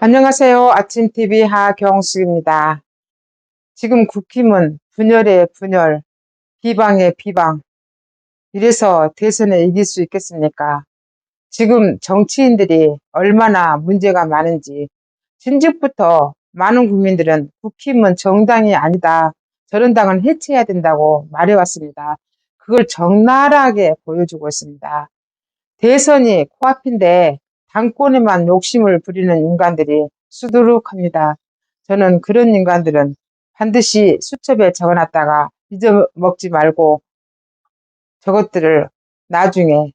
안녕하세요. 아침TV 하경숙입니다. 지금 국힘은 분열에 분열, 비방에 비방, 이래서 대선에 이길 수 있겠습니까? 지금 정치인들이 얼마나 문제가 많은지 진즉부터 많은 국민들은 국힘은 정당이 아니다, 저런 당은 해체해야 된다고 말해왔습니다. 그걸 적나라하게 보여주고 있습니다. 대선이 코앞인데 당권에만 욕심을 부리는 인간들이 수두룩합니다. 저는 그런 인간들은 반드시 수첩에 적어놨다가 잊어먹지 말고 저것들을 나중에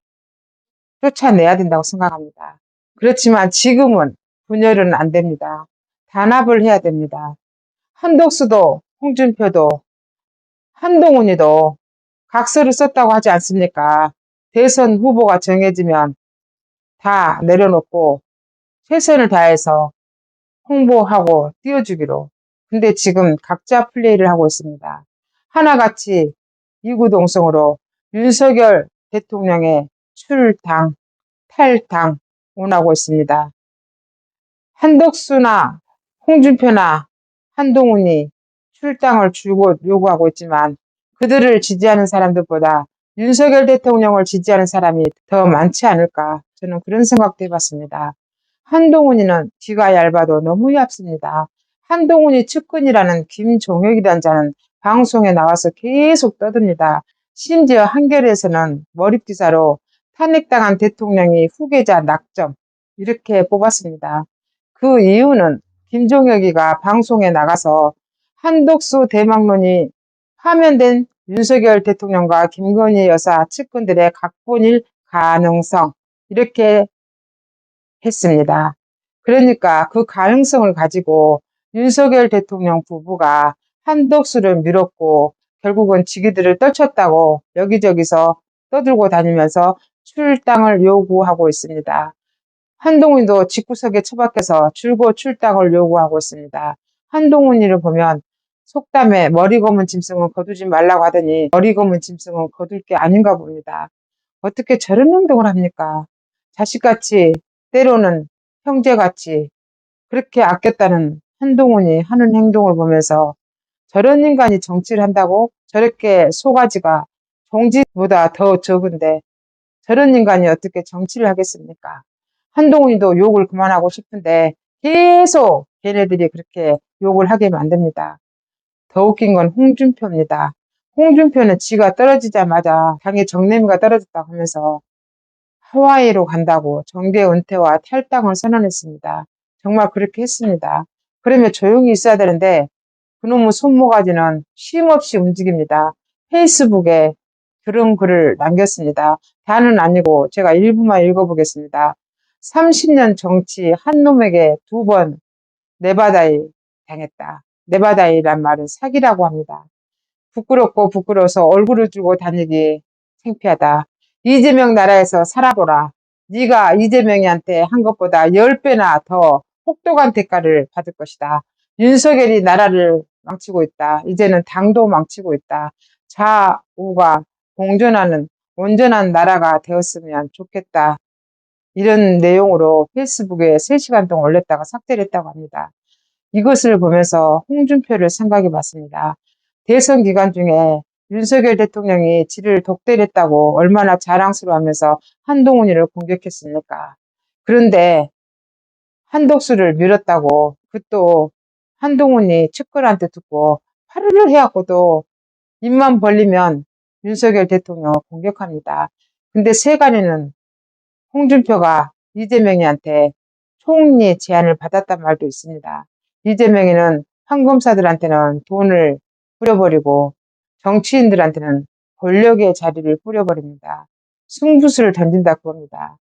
쫓아내야 된다고 생각합니다. 그렇지만 지금은 분열은 안 됩니다. 단합을 해야 됩니다. 한덕수도 홍준표도 한동훈이도 각서를 썼다고 하지 않습니까? 대선 후보가 정해지면 다 내려놓고 최선을 다해서 홍보하고 띄워주기로. 근데 지금 각자 플레이를 하고 있습니다. 하나같이 이구동성으로 윤석열 대통령의 출당, 탈당 원하고 있습니다. 한덕수나 홍준표나 한동훈이 출당을 줄곧 요구하고 있지만 그들을 지지하는 사람들보다 윤석열 대통령을 지지하는 사람이 더 많지 않을까, 저는 그런 생각도 해봤습니다. 한동훈이는 귀가 얇아도 너무 얇습니다. 한동훈이 측근이라는 김종혁이라는 자는 방송에 나와서 계속 떠듭니다. 심지어 한겨레에서는 머릿기사로 탄핵당한 대통령이 후계자 낙점 이렇게 뽑았습니다. 그 이유는 김종혁이가 방송에 나가서 한덕수 대망론이 파면된 윤석열 대통령과 김건희 여사 측근들의 각본일 가능성 이렇게 했습니다. 그러니까 그 가능성을 가지고 윤석열 대통령 부부가 한덕수를 밀었고 결국은 지기들을 떨쳤다고 여기저기서 떠들고 다니면서 출당을 요구하고 있습니다. 한동훈도 집구석에 처박혀서 줄곧 출당을 요구하고 있습니다. 한동훈이를 보면 속담에 머리 검은 짐승은 거두지 말라고 하더니 머리 검은 짐승은 거둘 게 아닌가 봅니다. 어떻게 저런 행동을 합니까? 자식같이, 때로는 형제같이 그렇게 아꼈다는 한동훈이 하는 행동을 보면서 저런 인간이 정치를 한다고? 저렇게 소가지가 종지보다 더 적은데 저런 인간이 어떻게 정치를 하겠습니까? 한동훈이도 욕을 그만하고 싶은데 계속 걔네들이 그렇게 욕을 하게 만듭니다. 더 웃긴 건 홍준표입니다. 홍준표는 지가 떨어지자마자 당의 정내미가 떨어졌다고 하면서 하와이로 간다고 정계 은퇴와 탈당을 선언했습니다. 정말 그렇게 했습니다. 그러면 조용히 있어야 되는데 그놈의 손모가지는 쉼없이 움직입니다. 페이스북에 그런 글을 남겼습니다. 다는 아니고 제가 일부만 읽어보겠습니다. 30년 정치 한 놈에게 2번 네바다이 당했다. 네바다이란 말은 사기라고 합니다. 부끄럽고 부끄러워서 얼굴을 들고 다니기 창피하다. 이재명 나라에서 살아보라. 네가 이재명이한테 한 것보다 10배나 더 혹독한 대가를 받을 것이다. 윤석열이 나라를 망치고 있다. 이제는 당도 망치고 있다. 좌우가 공존하는 온전한 나라가 되었으면 좋겠다. 이런 내용으로 페이스북에 3시간 동안 올렸다가 삭제를 했다고 합니다. 이것을 보면서 홍준표를 생각해 봤습니다. 대선 기간 중에 윤석열 대통령이 지를 독대했다고 얼마나 자랑스러워하면서 한동훈이를 공격했습니까? 그런데 한덕수를 밀었다고 그것도 한동훈이 측근한테 듣고 파르르 해갖고도 입만 벌리면 윤석열 대통령을 공격합니다. 근데 세간에는 홍준표가 이재명이한테 총리 제안을 받았단 말도 있습니다. 이재명이는 황금사들한테는 돈을 뿌려버리고 정치인들한테는 권력의 자리를 뿌려버립니다. 승부수를 던진다고 합니다.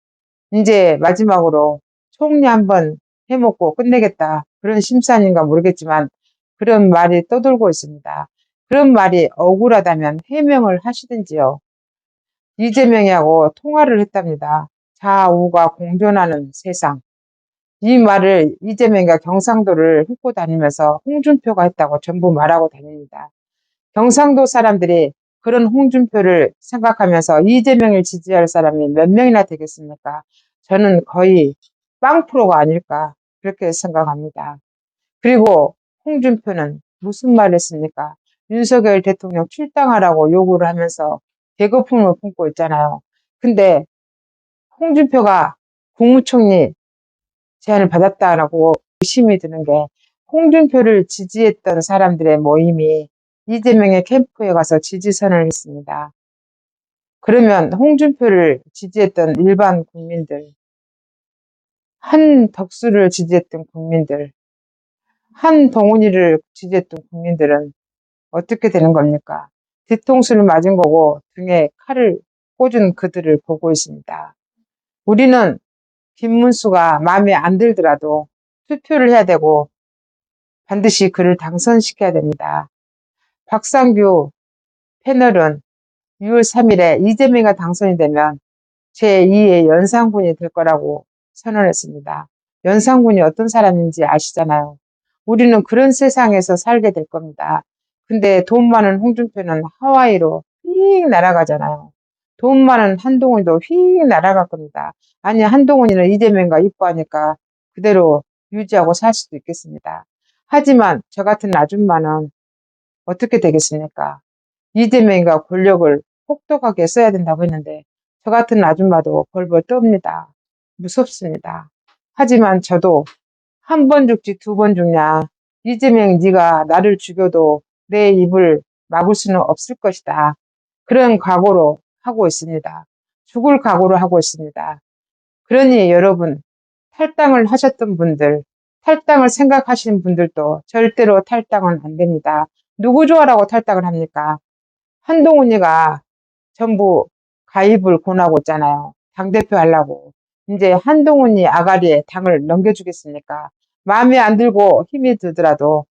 이제 마지막으로 총리 한번 해먹고 끝내겠다. 그런 심산인가 모르겠지만 그런 말이 떠돌고 있습니다. 그런 말이 억울하다면 해명을 하시든지요. 이재명이하고 통화를 했답니다. 좌우가 공존하는 세상. 이 말을 이재명과 경상도를 훑고 다니면서 홍준표가 했다고 전부 말하고 다닙니다. 경상도 사람들이 그런 홍준표를 생각하면서 이재명을 지지할 사람이 몇 명이나 되겠습니까? 저는 거의 빵프로가 아닐까 그렇게 생각합니다. 그리고 홍준표는 무슨 말을 했습니까? 윤석열 대통령 출당하라고 요구를 하면서 개거품을 품고 있잖아요. 근데 홍준표가 국무총리 제안을 받았다라고 의심이 드는 게, 홍준표를 지지했던 사람들의 모임이 이재명의 캠프에 가서 지지선을 했습니다. 그러면 홍준표를 지지했던 일반 국민들, 한덕수를 지지했던 국민들, 한동훈이를 지지했던 국민들은 어떻게 되는 겁니까? 뒤통수를 맞은 거고 등에 칼을 꽂은 그들을 보고 있습니다. 우리는 김문수가 마음에 안 들더라도 투표를 해야 되고 반드시 그를 당선시켜야 됩니다. 박상규 패널은 6월 3일에 이재명이 당선이 되면 제2의 연상군이 될 거라고 선언했습니다. 연상군이 어떤 사람인지 아시잖아요. 우리는 그런 세상에서 살게 될 겁니다. 근데 돈 많은 홍준표는 하와이로 휙 날아가잖아요. 돈 많은 한동훈도 휙 날아갈 겁니다. 아니, 한동훈이는 이재명과 이뻐하니까 그대로 유지하고 살 수도 있겠습니다. 하지만 저 같은 아줌마는 어떻게 되겠습니까? 이재명과 권력을 혹독하게 써야 된다고 했는데 저 같은 아줌마도 벌벌 떱니다. 무섭습니다. 하지만 저도 한 번 죽지 두 번 죽냐. 이재명, 네가 나를 죽여도 내 입을 막을 수는 없을 것이다. 그런 각오로 하고 있습니다. 죽을 각오로 하고 있습니다. 그러니 여러분, 탈당을 하셨던 분들, 탈당을 생각하시는 분들도 절대로 탈당은 안 됩니다. 누구 좋아라고 탈당을 합니까? 한동훈이가 전부 가입을 권하고 있잖아요. 당대표 하려고. 이제 한동훈이 아가리에 당을 넘겨주겠습니까? 마음에 안 들고 힘이 들더라도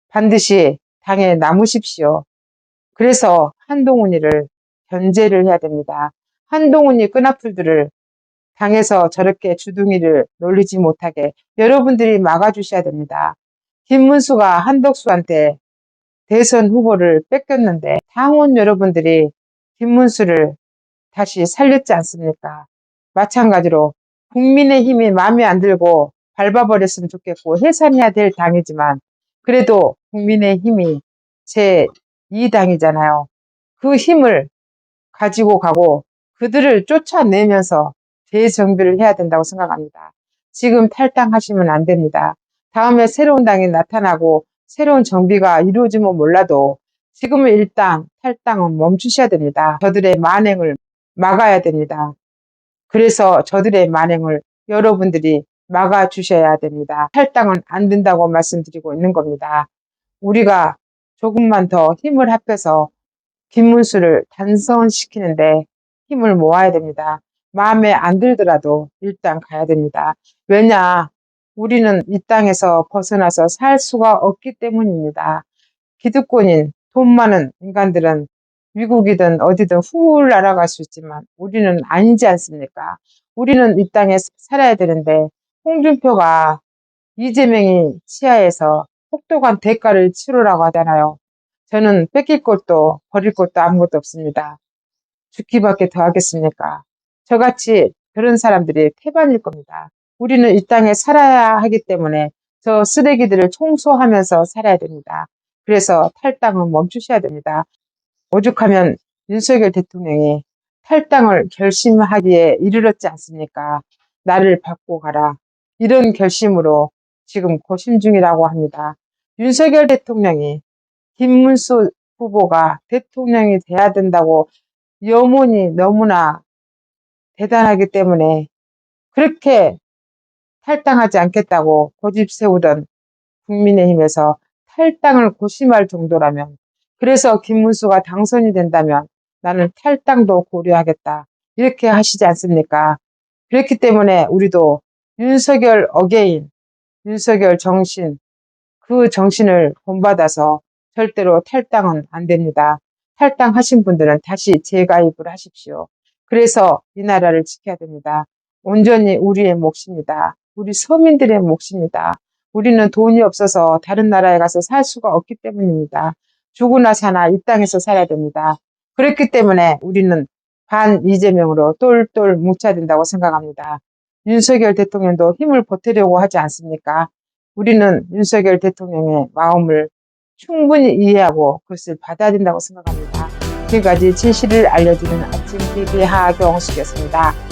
반드시 당에 남으십시오. 그래서 한동훈이를 견제를 해야 됩니다. 한동훈이 끈앞풀들을 당에서 저렇게 주둥이를 놀리지 못하게 여러분들이 막아주셔야 됩니다. 김문수가 한덕수한테 대선 후보를 뺏겼는데 당원 여러분들이 김문수를 다시 살렸지 않습니까? 마찬가지로 국민의힘이 마음에 안 들고 밟아버렸으면 좋겠고 해산해야 될 당이지만 그래도 국민의힘이 제2당이잖아요. 그 힘을 가지고 가고 그들을 쫓아내면서 재정비를 해야 된다고 생각합니다. 지금 탈당하시면 안 됩니다. 다음에 새로운 당이 나타나고 새로운 정비가 이루어지면 몰라도 지금은 일단 탈당은 멈추셔야 됩니다. 저들의 만행을 막아야 됩니다. 그래서 저들의 만행을 여러분들이 막아주셔야 됩니다. 탈당은 안 된다고 말씀드리고 있는 겁니다. 우리가 조금만 더 힘을 합해서 김문수를 단선시키는데 힘을 모아야 됩니다. 마음에 안 들더라도 일단 가야 됩니다. 왜냐? 우리는 이 땅에서 벗어나서 살 수가 없기 때문입니다. 기득권인 돈 많은 인간들은 미국이든 어디든 훌 날아갈 수 있지만 우리는 아니지 않습니까? 우리는 이 땅에 살아야 되는데 홍준표가 이재명이 치하에서 혹독한 대가를 치르라고 하잖아요. 저는 뺏길 것도 버릴 것도 아무것도 없습니다. 죽기밖에 더 하겠습니까? 저같이 그런 사람들이 태반일 겁니다. 우리는 이 땅에 살아야 하기 때문에 저 쓰레기들을 청소하면서 살아야 됩니다. 그래서 탈당은 멈추셔야 됩니다. 오죽하면 윤석열 대통령이 탈당을 결심하기에 이르렀지 않습니까? 나를 받고 가라. 이런 결심으로 지금 고심 중이라고 합니다. 윤석열 대통령이 김문수 후보가 대통령이 돼야 된다고 염원이 너무나 대단하기 때문에 그렇게 탈당하지 않겠다고 고집 세우던 국민의힘에서 탈당을 고심할 정도라면, 그래서 김문수가 당선이 된다면 나는 탈당도 고려하겠다 이렇게 하시지 않습니까? 그렇기 때문에 우리도 윤석열 어게인, 윤석열 정신, 그 정신을 본받아서 절대로 탈당은 안 됩니다. 탈당하신 분들은 다시 재가입을 하십시오. 그래서 이 나라를 지켜야 됩니다. 온전히 우리의 몫입니다. 우리 서민들의 몫입니다. 우리는 돈이 없어서 다른 나라에 가서 살 수가 없기 때문입니다. 죽으나 사나 이 땅에서 살아야 됩니다. 그렇기 때문에 우리는 반 이재명으로 똘똘 뭉쳐야 된다고 생각합니다. 윤석열 대통령도 힘을 보태려고 하지 않습니까? 우리는 윤석열 대통령의 마음을 충분히 이해하고 그것을 받아야 된다고 생각합니다. 지금까지 진실을 알려주는 아침 TV 하경숙이었습니다.